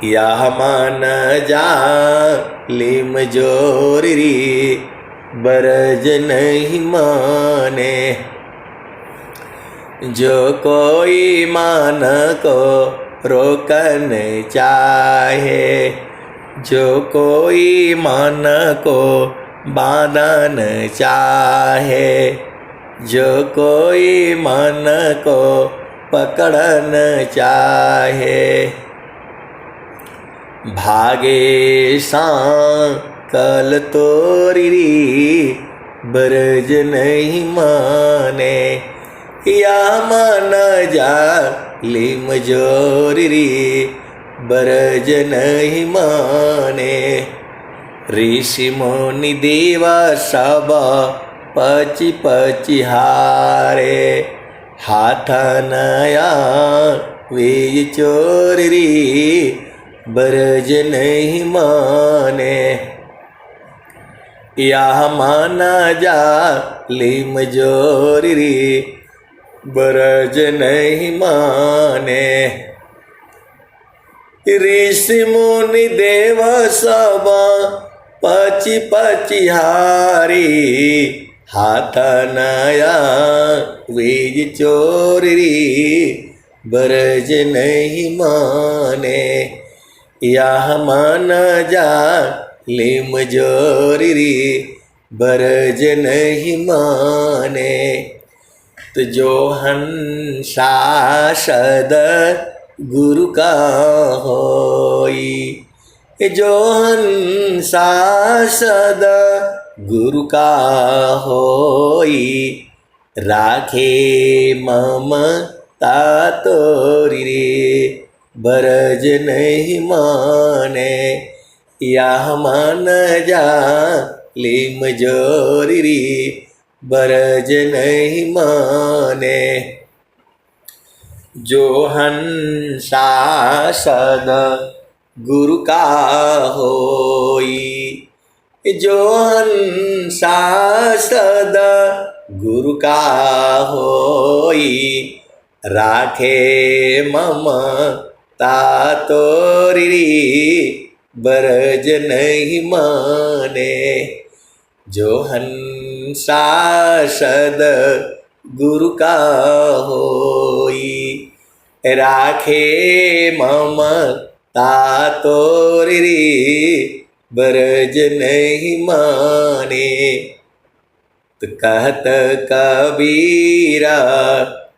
या मन जालिम जोरी बरज नहीं माने। जो कोई मान को रोकन चाहे, जो कोई मान को बांधन चाहे, जो कोई मन को पकड़न चाहे, भागे सांकल तोरी बरज नहीं माने। या मन जालिम जोरी बरज नहीं माने। ऋषि मुनि देवा सब पची पची हारे, हाथ नया वे चोरी बरज नहीं माने। या मन जालिम जोरी बरज नहीं माने। ऋषि मुनि देव सब पची पची हारी, हाथ नया वीज चोरी बरज नहीं माने। यह मन जालिम जोरी बरज नहीं माने। तो जो हंसा सद गुरु का होई, जो हंसा सद गुरु का होई, राखे ममता तोरी बरज नहीं माने। यह मन जालिम जोरी बरज नहीं माने। जो हंसा सद गुरु का होई, जो हंसा सद गुरु का होई, राखे ममता तोरी बरज नहीं माने। जो हंसा सद गुरु का होई, राखे ममता तोरी बरज नहीं माने। तो कहत कबीरा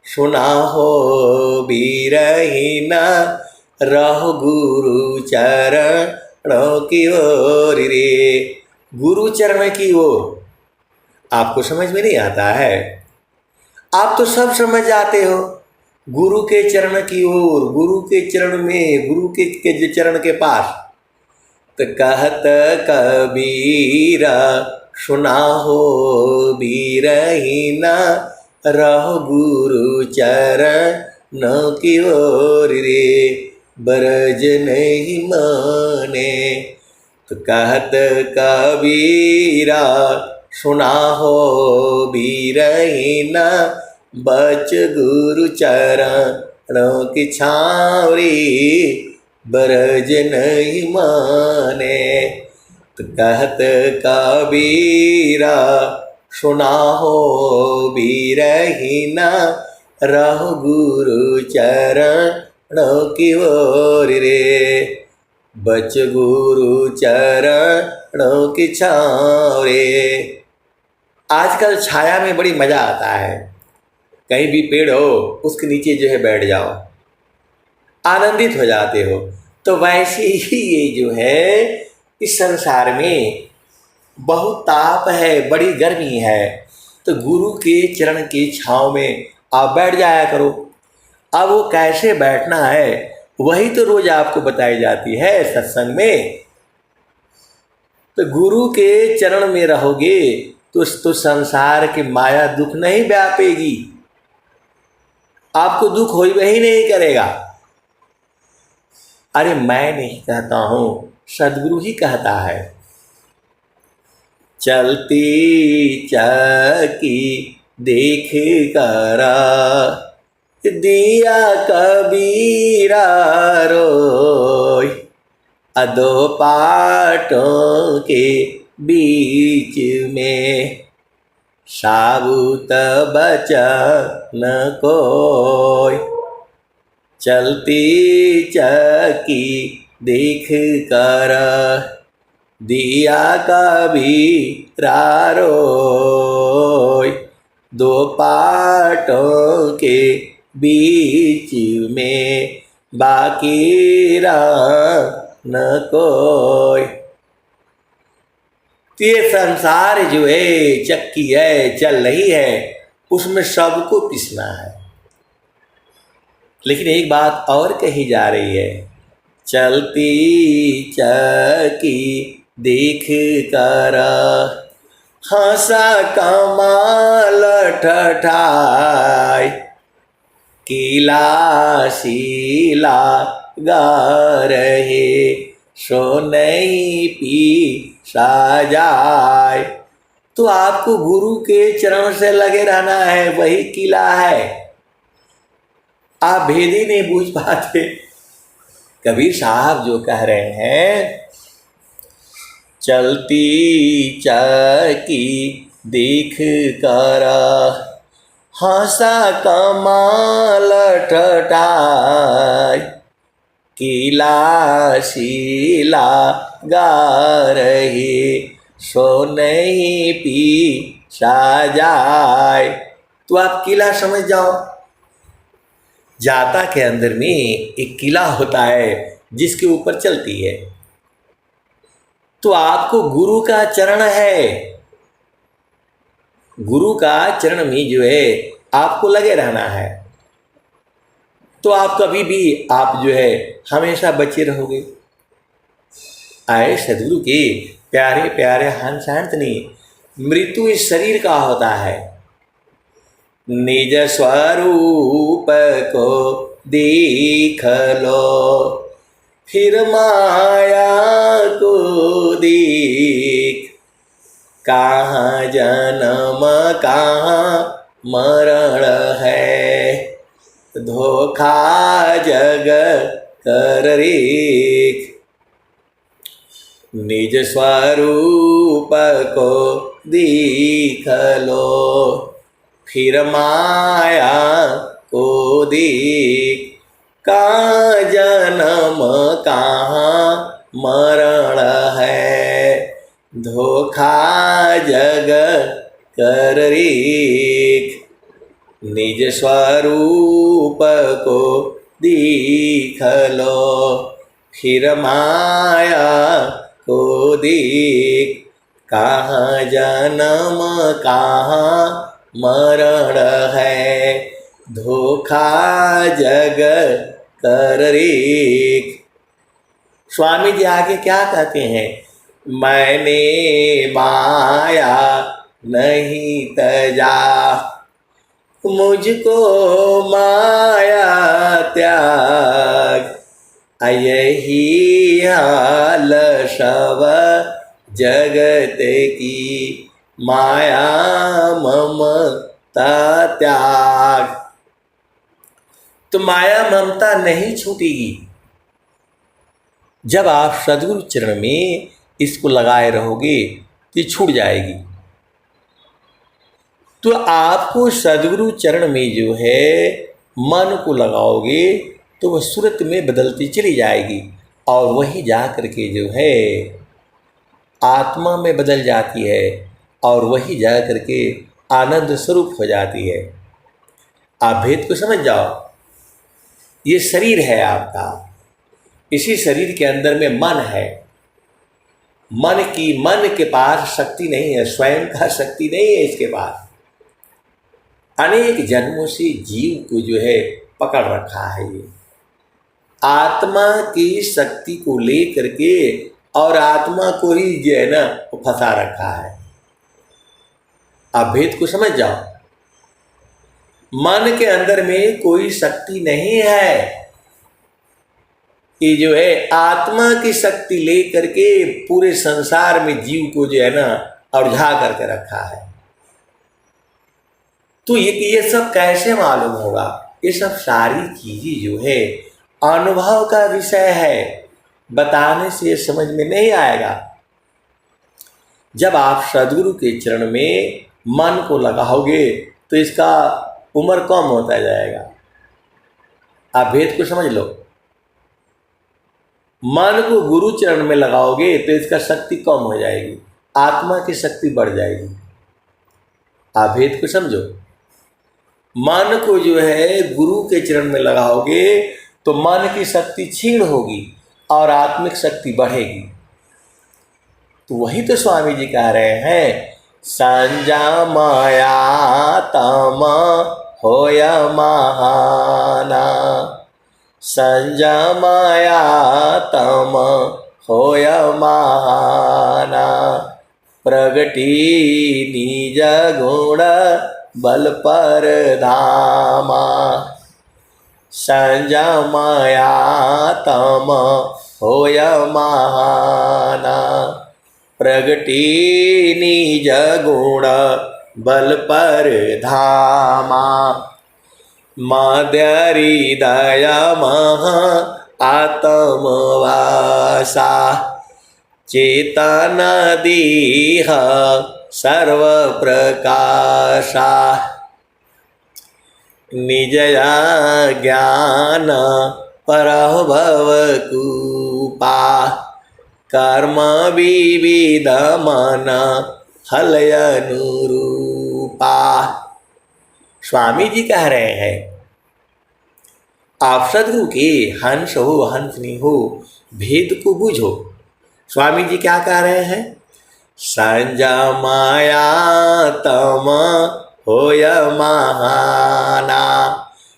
सुना हो बीरहीना, रहो गुरु चरणों की ओर रे। गुरु चरण की ओर आपको समझ में नहीं आता है? आप तो सब समझ जाते हो। गुरु के चरण की ओर, गुरु के चरण में, गुरु के चरण के पास। तो कहत कबीरा सुना हो बीरहीना, रहो गुरु चरणों की ओर रे बरज नहीं माने। तो कहत कबीरा सुना हो बीरहीना, बच गुरु चरणों की छावरी बरज नहीं माने। तो कहत कबीरा सुना हो बीरहीना, रहो गुरु चरणों की ओर रे बच गुरु चरणों की छाँव रे। आजकल छाया में बड़ी मज़ा आता है। कहीं भी पेड़ हो उसके नीचे जो है बैठ जाओ, आनंदित हो जाते हो। तो वैसे ही ये जो है इस संसार में बहुत ताप है, बड़ी गर्मी है, तो गुरु के चरण की छाँव में आप बैठ जाया करो। अब वो कैसे बैठना है वही तो रोज आपको बताई जाती है सत्संग में। तो गुरु के चरण में रहोगे तो संसार की माया दुख नहीं व्यापेगी, आपको दुख हो ही नहीं करेगा। अरे मैं नहीं कहता हूँ, सदगुरु ही कहता है। चलती चकी देख करा दिया कबीरा रोय, दो पाटों के बीच में, साबुत बचा न कोई। चलती चक्की देख कर दिया कभी रारोय। दो पाटों के बीच में बाकी रहा न कोई। तो ये संसार जो है चक्की है, चल रही है, उसमें सबको पिसना है। लेकिन एक बात और कही जा रही है, चलती चक्की देख कर हंसा कमाल ठठाई। किला शीला गा रहे सो नहीं पी साजाए। तो आपको गुरु के चरण से लगे रहना है, वही किला है। आप भेद ही नहीं बूझ पाते। कबीर साहब जो कह रहे हैं, चलती चक्की देख कर हंसा कमाल ठठाई। किला शीला गा रही सो नहीं पी साजाए। तो आप किला समझ जाओ। जाता के अंदर में एक किला होता है जिसके ऊपर चलती है। तो आपको गुरु का चरण है, गुरु का चरण में जो है आपको लगे रहना है। तो आप कभी भी आप जो है हमेशा बचे रहोगे। आए सदगुरु के प्यारे प्यारे हंस नहीं, मृत्यु इस शरीर का होता है। निज स्वरूप को देख लो, फिर माया को देख। कहाँ जन्म कहाँ मरण है, धोखा जग कर रेख। निज स्वरूप को देख लो, फिर माया को देख। कहाँ जन्म कहाँ मरण है, धोखा जग कर रेख। निज स्वरूप को देख लो, फिर माया को देख। कहाँ जन्म कहाँ मरण है, धोखा जग कर रेख। स्वामी जी आगे क्या कहते हैं, मैंने माया नहीं तजा, मुझको माया त्याग। यही हाल सब जगत की, माया ममता त्याग। तो माया ममता नहीं छूटेगी जब आप सद्गुरु चरण में इसको लगाए रहोगे तो छूट जाएगी। तो आपको सद्गुरु चरण में जो है मन को लगाओगे तो वह सूरत में बदलती चली जाएगी और वही जा करके जो है आत्मा में बदल जाती है और वही जा करके आनंद स्वरूप हो जाती है। आप भेद को समझ जाओ। ये शरीर है आपका, इसी शरीर के अंदर में मन है। मन के पास शक्ति नहीं है, स्वयं का शक्ति नहीं है इसके पास। अनेक जन्मों से जीव को जो है पकड़ रखा है ये आत्मा की शक्ति को ले करके, और आत्मा को ही जो है ना वो फंसा रखा है। आप भेद को समझ जाओ। मन के अंदर में कोई शक्ति नहीं है। ये जो है आत्मा की शक्ति ले करके पूरे संसार में जीव को जो है ना उलझा करके रखा है। तो ये सब कैसे मालूम होगा? ये सब सारी चीजें जो है अनुभव का विषय है। बताने से समझ में नहीं आएगा। जब आप सदगुरु के चरण में मन को लगाओगे तो इसका उम्र कम होता जाएगा। आप भेद को समझ लो। मन को गुरु चरण में लगाओगे तो इसका शक्ति कम हो जाएगी, आत्मा की शक्ति बढ़ जाएगी। आप भेद को समझो। मन को जो है गुरु के चरण में लगाओगे तो मन की शक्ति क्षीण होगी और आत्मिक शक्ति बढ़ेगी। तो वही तो स्वामी जी कह रहे हैं, संजमया तम होय महाना, संजमया तम होय महाना, प्रगटी निज गुण बल पर धामा, संजमया तम होय महाना, प्रगटी निज गुण बल पर धामा, मध्य हृदय महा आत्मवासा, चेतन दीह सर्व प्रकाशा, निजया ज्ञान परभव कूपा, कर्म विविध मन हलय अनुरूपा। स्वामी जी कह रहे हैं, आप सदगुरु के हंस हो हंसनी हो, भेद को बूझो। स्वामी जी क्या कह रहे हैं, संजमया तम होय महाना।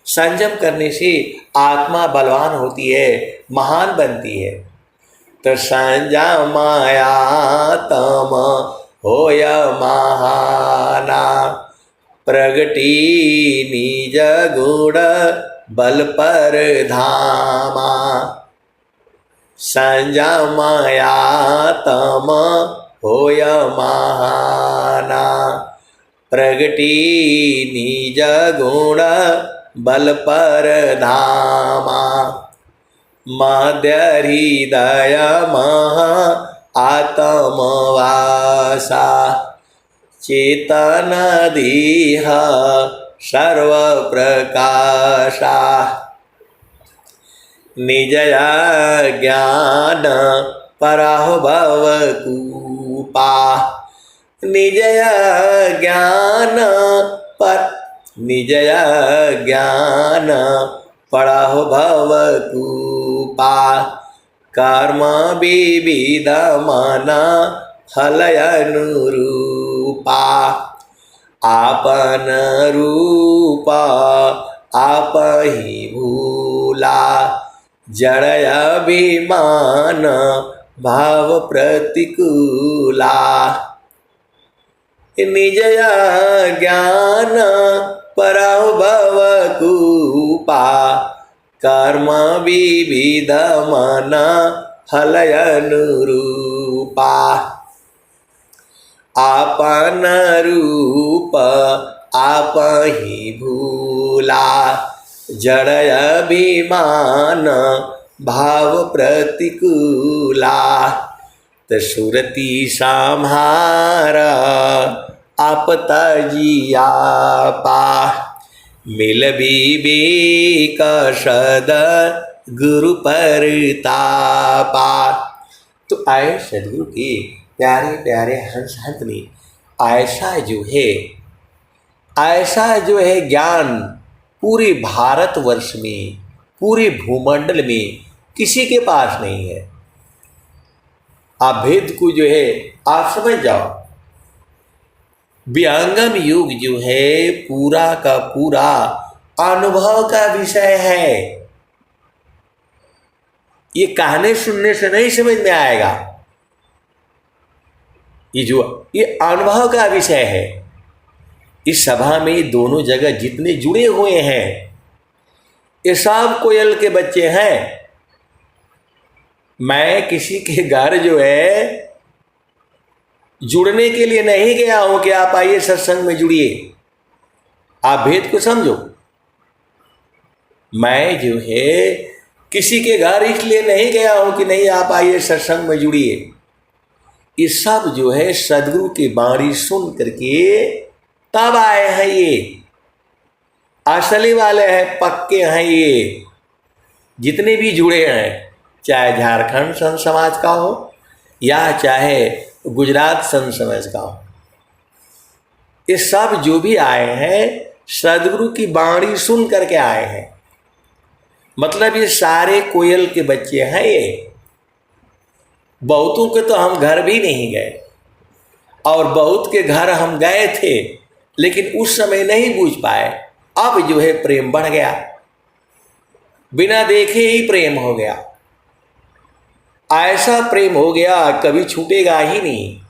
संयम करने से आत्मा बलवान होती है, महान बनती है। तो संजमया तम होय महाना, प्रगटी निज गुण बल पर धामा, संजमया तम होय महाना, प्रगटी निज गुण बल पर धामा, मध्य हृदय महा आत्मवासा, चेतन दीह सर्व प्रकाशा, निजया ज्ञान पराभव कूपा, निजया ज्ञान पर निजया ज्ञान पराभव कूपा, कर्म विविध मन फलय अनुरूपा, आपन रूप आप ही भूला, जड़य अभिमान भाव प्रतिकूला, निजया ज्ञान पराभव कूपा, कर्म विविध मन फलय अनुरूपा, आपन रूप आप ही भूला, जड़य अभिमान भाव प्रतिकूला, तो सुरती संहारा आप तजियापा, मिल विवेक सद गुरु परतापा। तो आए सदगुरु के प्यारे प्यारे हंस हंसनी, ऐसा जो है ज्ञान पूरे भारतवर्ष में, पूरे भूमंडल में किसी के पास नहीं है। आप भेद को जो है आप समझ जाओ। विहंगम युग जो है पूरा का पूरा अनुभव का विषय है। ये कहने सुनने से नहीं समझ में आएगा। ये अनुभव का विषय है। इस सभा में दोनों जगह जितने जुड़े हुए हैं ये सब कोयल के बच्चे हैं। मैं किसी के घर जो है जुड़ने के लिए नहीं गया हूं कि आप आइए सत्संग में जुड़िए। आप भेद को समझो। मैं जो है किसी के घर इसलिए नहीं गया हूं कि नहीं आप आइए सत्संग में जुड़िए। ये सब जो है सदगुरु की बाणी सुन करके तब आए हैं। ये असली वाले हैं, पक्के हैं। ये जितने भी जुड़े हैं, चाहे झारखंड संत समाज का हो या चाहे गुजरात संत समाज का हो, ये सब जो भी आए हैं सदगुरु की बाणी सुन करके आए हैं। मतलब ये सारे कोयल के बच्चे हैं। ये बहुतों के तो हम घर भी नहीं गए, और बहुत के घर हम गए थे लेकिन उस समय नहीं बूझ पाए। अब जो है प्रेम बढ़ गया, बिना देखे ही प्रेम हो गया। ऐसा प्रेम हो गया कभी छूटेगा ही नहीं।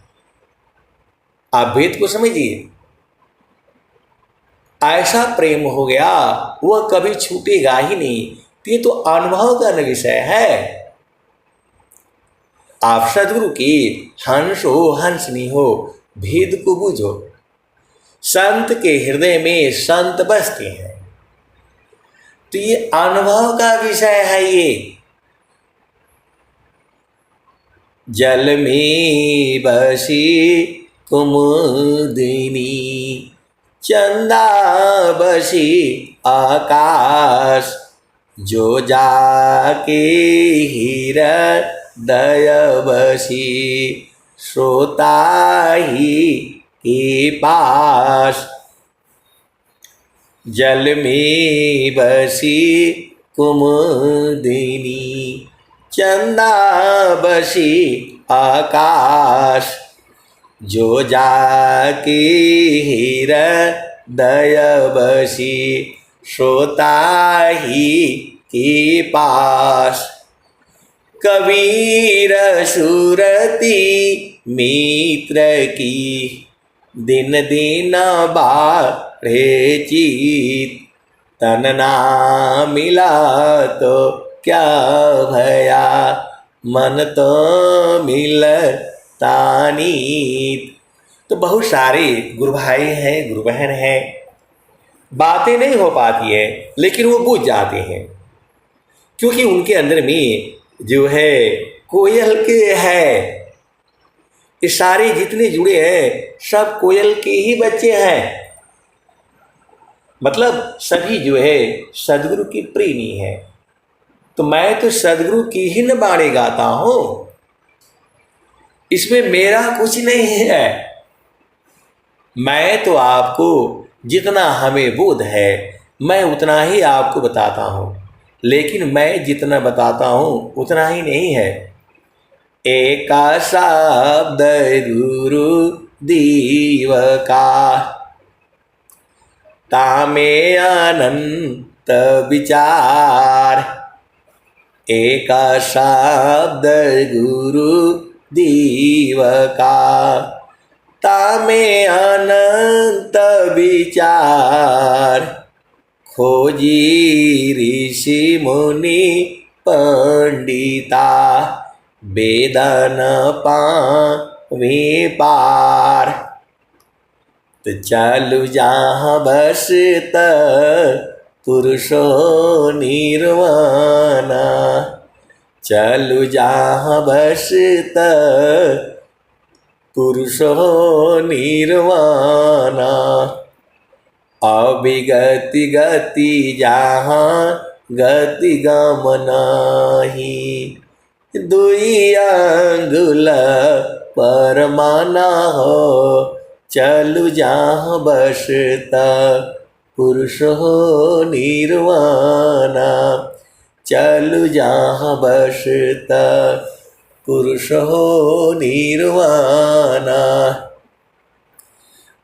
आप भेद को समझिए, ऐसा प्रेम हो गया वह कभी छूटेगा ही नहीं। ये तो अनुभव का विषय है। आप सदगुरु की हंस हो हंसनी हो, भेद को बूझो। संत के हृदय में संत बसते हैं, तो ये अनुभव का विषय है। ये जल में बसी कुमुदिनी, चंदा बसी आकाश, जो जाके हृदय बसी, श्रोता ही के पास। जल में बसी कुमुदिनी, चंदा बसी आकाश, जो जाके हृदय बसी, श्रोता ही के पास। कबीर सुरती मित्र की, दिन दिन बाढ़े चित, तन ना मिला तो क्या भया, मन तो मिलता नीत। तो बहुत सारे गुरु भाई हैं, गुरु बहन हैं, बातें नहीं हो पाती है लेकिन वो बूझ जाते हैं, क्योंकि उनके अंदर में जो है कोयल के है। ये सारे जितने जुड़े हैं सब कोयल के ही बच्चे हैं। मतलब सभी जो है सदगुरु की प्रेमी है। तो मैं तो सदगुरु की ही न बाणी गाता हूं, इसमें मेरा कुछ नहीं है। मैं तो आपको जितना हमें बोध है मैं उतना ही आपको बताता हूं, लेकिन मैं जितना बताता हूं उतना ही नहीं है। एका शब्द गुरु दीव का, तामे अनंत विचार। एका शब्द गुरु दीव का, तामे अनंत विचार। खोजी ऋषि मुनि पंडिता, वेदन पावे पार। तो चालू जहाँ बसत पुरुषो निर्वाणा, चालू जहाँ बसत पुरुषो निर्वाणा। अभिगति गति जहाँ गति गमनाही, दुई अंगुल परमाना हो। चलु जहाँ बसता पुरुष हो निर्वाणा, चलु जहाँ बसता पुरुष हो निर्वाणा।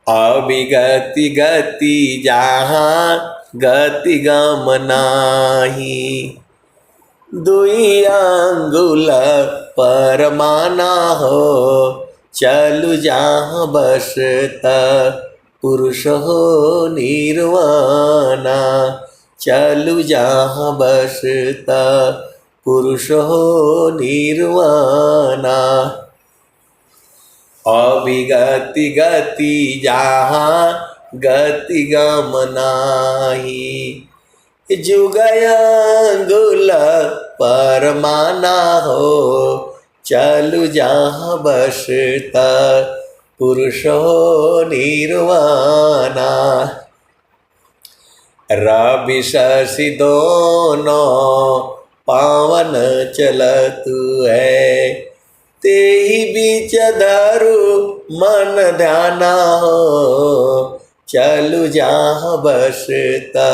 अभिगति गति जहाँ गति गमनाही, दुई अंगुल परमाना हो। चलु जहाँ बसता पुरुष हो निर्वाणा, चलु जहाँ बसता पुरुष हो निर्वाणा। अभिगति गति जहाँ गति गमनाही, जुगयांगुल परमाना हो चलु जहाँ बसता पुरुष हो निर्वाणा। रवि शशि दोनों पावन चलतु है तेहि बीच धरु मन ध्याना हो चलु जहाँ बसता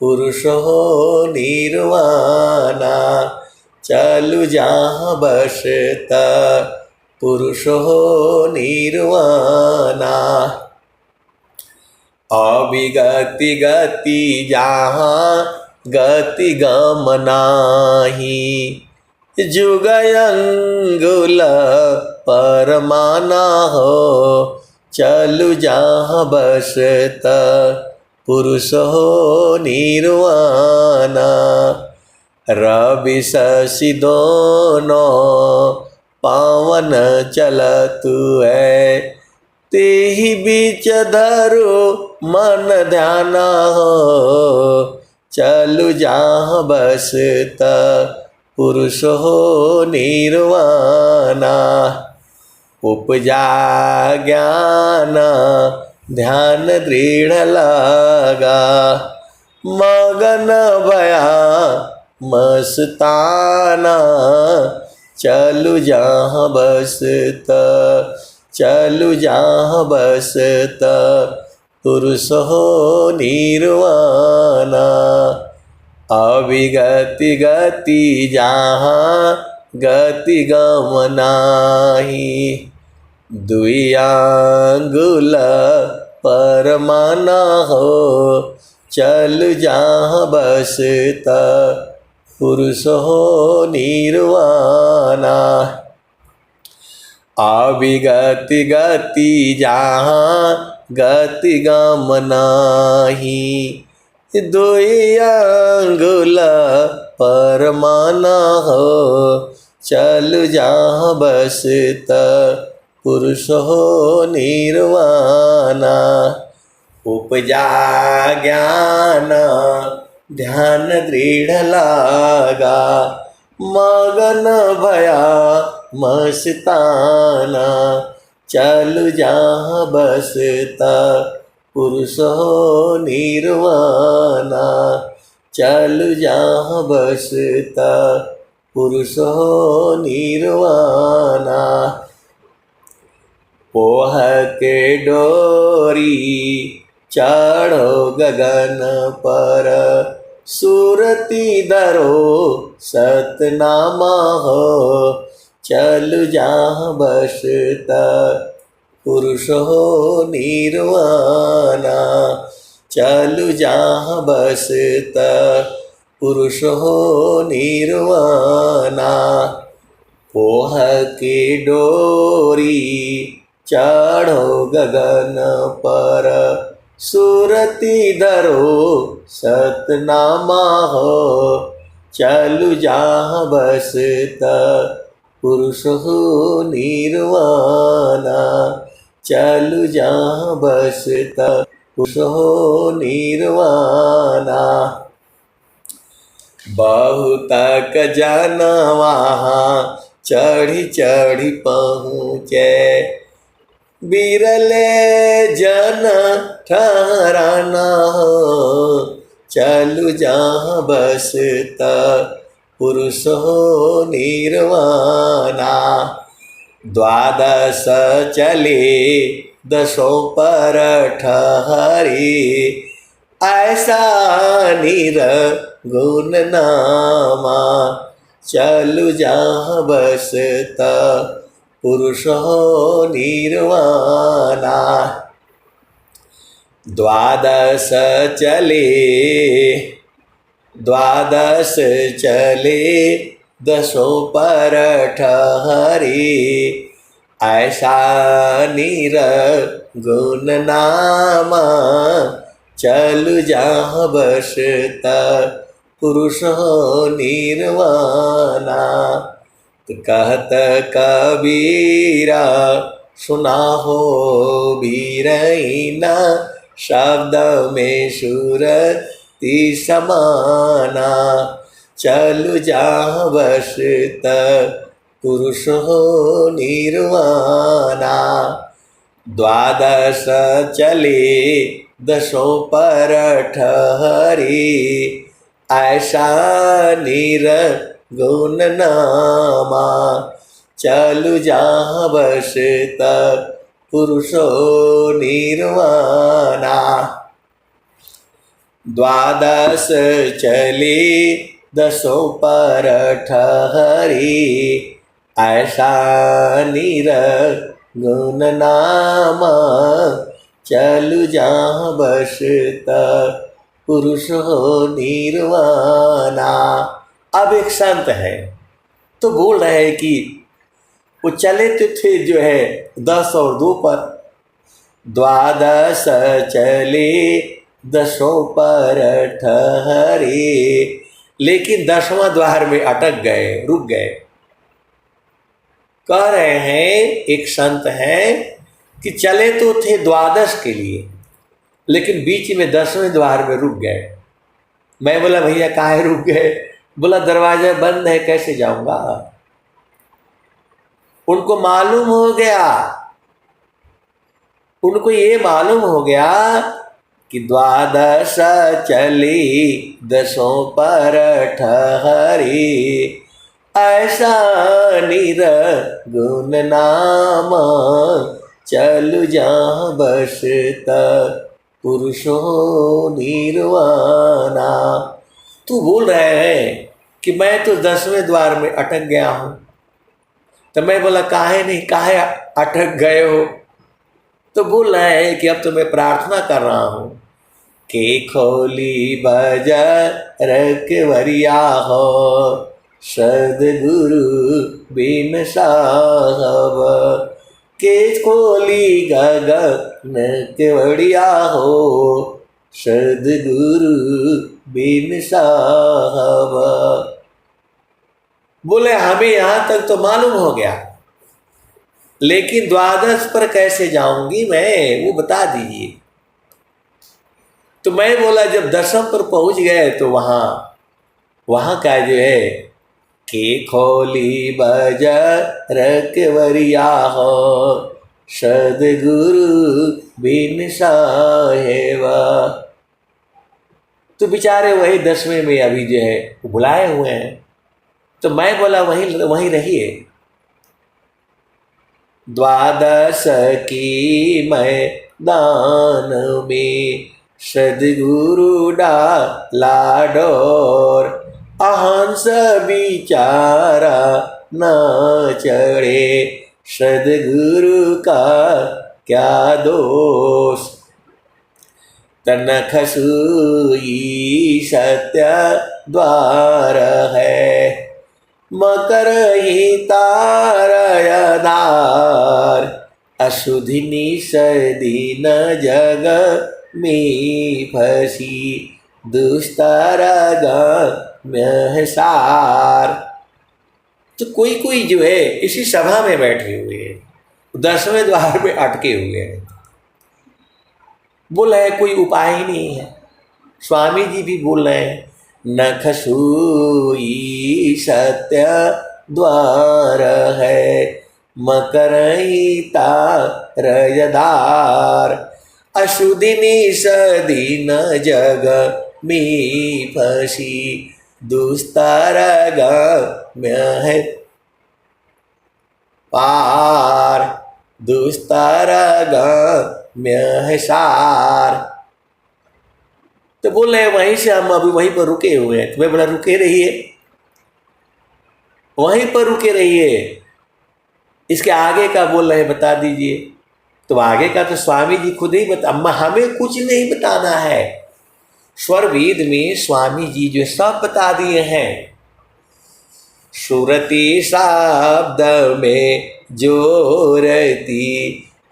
पुरुष हो निर्वाणा चलु जहाँ बसता पुरुष हो निर्वाणा। अविगति गति जहाँ गति गम नाही जुगयंगुल परमाना हो चलु जहाँ बसता पुरुष हो निर्वाणा। रवि शशि दोनों पावन चलतु है तेहि बीच धरु मन ध्याना हो चलु जहाँ बसता पुरुष हो निर्वाणा। उपजा ज्ञान ध्यान दृढ़ लगा मगन भया मस्ताना चलु जहाँ बसता चलु जहाँ बसता पुरुष हो निर्वाणा। अविगति गति जहाँ गति गम नाही दुई आंगुल परमाना हो चलु जहाँ बसता पुरुष हो निर्वाणा। अविगति गति जहाँ गति गम नाही दुई आंगुल परमाना हो चलु जहाँ बसता पुरुष हो निर्वाणा। उपजा ज्ञान ध्यान दृढ़ लागा मगन भया मस्ताना चलु जहाँ बसता पुरुष हो निर्वाणा चलु जहाँ बसता पुरुष हो निर्वाणा। पोह के डोरी चढ़ो गगन पर सुरती धरो सतनामा हो चलु जहाँ बसता पुरुष हो निर्वाणा चलु जहाँ बसता पुरुष हो निर्वाणा। पोह की डोरी चढ़ो गगन पर सुरती धरो सतनामा हो चलु जहाँ बसता पुरुष हो निर्वाणा चलु जहाँ बसता पुरुष हो निर्वाणा। बहुतक जन वहाँ चढ़ी चढ़ी पहुँचे बिरले जन ठहराना हो चलु जहाँ बसता पुरुष हो निर्वाणा। द्वादश चले दसों पर ठहरी ऐसा निर्गुण नामा चलु जहाँ बसता पुरुष हो निर्वाणा। द्वादश चले दसों पर ठहरी ऐसा निर्गुण नामा चलु जहाँ बसता पुरुष हो निर्वाणा। कहत कबीरा सुना हो बीरहीना शब्द में सुरति समाना चलु जहाँ बस पुरुष हो निर्वाणा। द्वादश चले दसों पर ठहरी, ऐसा निर्गुण नामा। चलु जहाँ बस पुरुषो निर्वाणा। द्वादश चले दसों पर ठहरी, ऐसा निर्गुण नामा। चलु जहाँ बस पुरुष हो निर्वाणा। अब एक संत है तो बोल रहे हैं कि वो चले तो थे जो है 10 और 2 पर, द्वादश चले दसों पर ठहरे, लेकिन 10वां द्वार में अटक गए, रुक गए। कह रहे हैं एक संत हैं कि चले तो थे द्वादश के लिए, लेकिन बीच में 10वें द्वार में रुक गए। मैं बोला भैया काहे रुक गए? बोला दरवाजा बंद है, कैसे जाऊंगा। उनको मालूम हो गया, उनको ये मालूम हो गया कि द्वादश चली दसों पर ठहरी, ऐसा निर्गुण नामा। चलु जहाँ बसता पुरुषो निर्वाणा। तू बोल रहे हैं कि मैं तो 10वें द्वार में अटक गया हूँ। तो मैं बोला काहे नहीं, काहे अटक गए हो? तो बोल रहे हैं कि अब तो मैं प्रार्थना कर रहा हूँ कि खोली बजा रखवरिया हो सदगुरु बिन साहब, के खोली गगन केवड़िया हो सदगुरु बिन साहब। बोले हमें यहाँ तक तो मालूम हो गया, लेकिन द्वादश पर कैसे जाऊंगी मैं, वो बता दीजिए। तो मैं बोला जब 10वें पर पहुंच गए तो वहाँ का जो है कि खोली बजा रखवरिया हो सदगुरु बिन साहेबा। तो बेचारे वही 10वें में अभी जो है बुलाए हुए हैं। तो मैं बोला वहीं रहिए। द्वादश की मैदान में सदगुरु डाला डोर, अहंस बिचारा न चढ़े सदगुरु का क्या दोष। तनख सुई सत्य द्वार है, मकर ही तारयधार, अशुद्धि निषदीन जग में फंसी दुष्तर में सार। तो कोई जो है इसी सभा में बैठे हुए हैं, 10वें द्वार में अटके हुए हैं। बोल रहे कोई उपाय ही नहीं है। स्वामी जी भी बोल रहे हैं नख सुई सत्य द्वार है, मकर तारयधार, अशुद्धि निषदीन जग में फंसी दुस्तर में पार, दुस्तर में सार। तो बोल रहे वहीं से हम अभी वहीं पर रुके हुए हैं। तुम्हें बोला रुके रहिए, वहीं पर रुके रहिए। इसके आगे का बोल रहे बता दीजिए। तो आगे का तो स्वामी जी खुद ही बता, हमें कुछ नहीं बताना है। स्वर वेद में स्वामी जी जो सब बता दिए हैं। सुरति शब्द में जोरती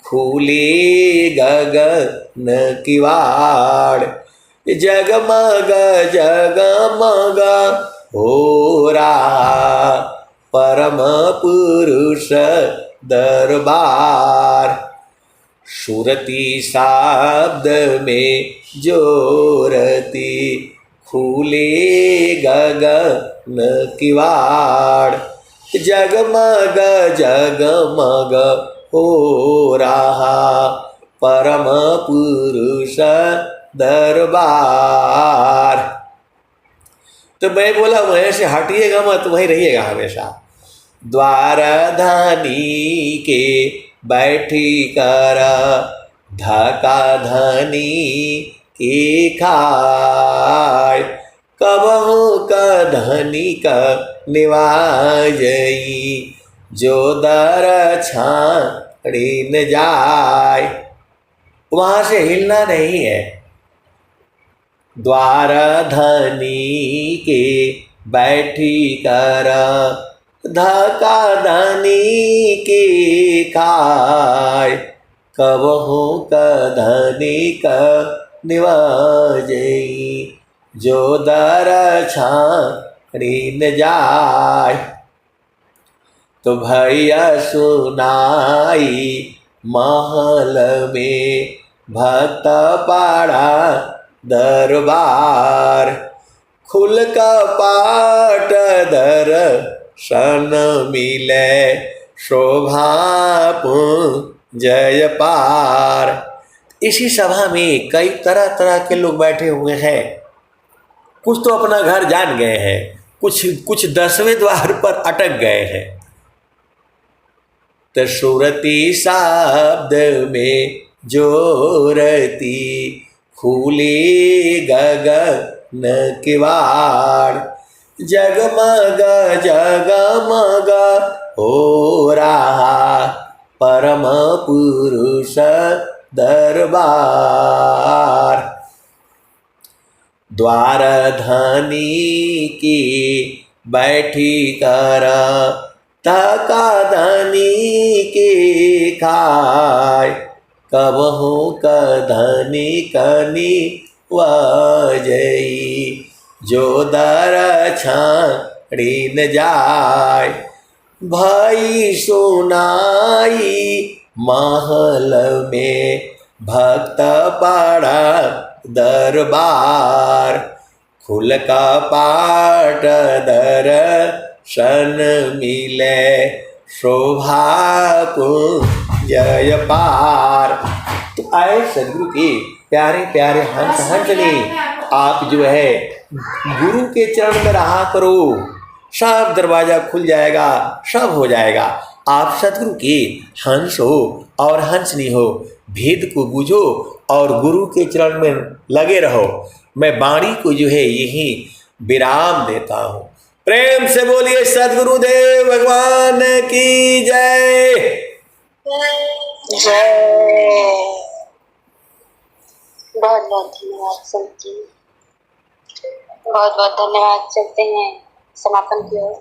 खुली गगन किवाड़, जगमग जगमग हो रहा परम पुरुष दरबार। सुरति शब्द में जोरती खुले गगन न किवाड़। जगमग जगमग हो रहा परम पुरुष दरबार। तो मैं बोला वहीं से हटिएगा मत, वहीं रहिएगा हमेशा। द्वार धनी के बैठी कर धका धनी की खाय। कबहू का धनी का निवाजई जो दर छाड़ी न जाय। वहां से हिलना नहीं है। द्वार धनी के बैठी कर धका धनी की खाय। कबहू का धनी का निवाजई जो दर छाड़ी न जाय। तो भैया सुनाई महल में भक्त पाड़ा दरबार। खुल कपाट दर्शन मिले शोभा जय पार। इसी सभा में कई तरह तरह के लोग बैठे हुए हैं। कुछ तो अपना घर जान गए हैं, कुछ 10वें द्वार पर अटक गए हैं। तो सुरती शब्द में जोरती खुली गगन किवाड़। जगमग जगमग हो रहा परम पुरुष दरबार। द्वार धनी की बैठी कर धका धनी की खाय। कबहू का धनी कनी वजई जो दर छाड़ी न जाय। भई सुनाई महल में भक्त पाड़ा दरबार। खुल कपाट दर्शन मिले शोभा जय पार। तो आए सदगुरु के प्यारे प्यारे हंस हंसने, आप जो है गुरु के चरण में रहा करो, सब दरवाजा खुल जाएगा, सब हो जाएगा। आप सदगुरु के हंस हो और हंसनी हो, भेद को बूझो और गुरु के चरण में लगे रहो। मैं वाणी को जो है यही विराम देता हूँ। प्रेम से बोलिए सदगुरुदेव भगवान की जय जय। बहुत बहुत धन्यवाद संत जी, बहुत बहुत धन्यवाद। चलते हैं समापन की ओर।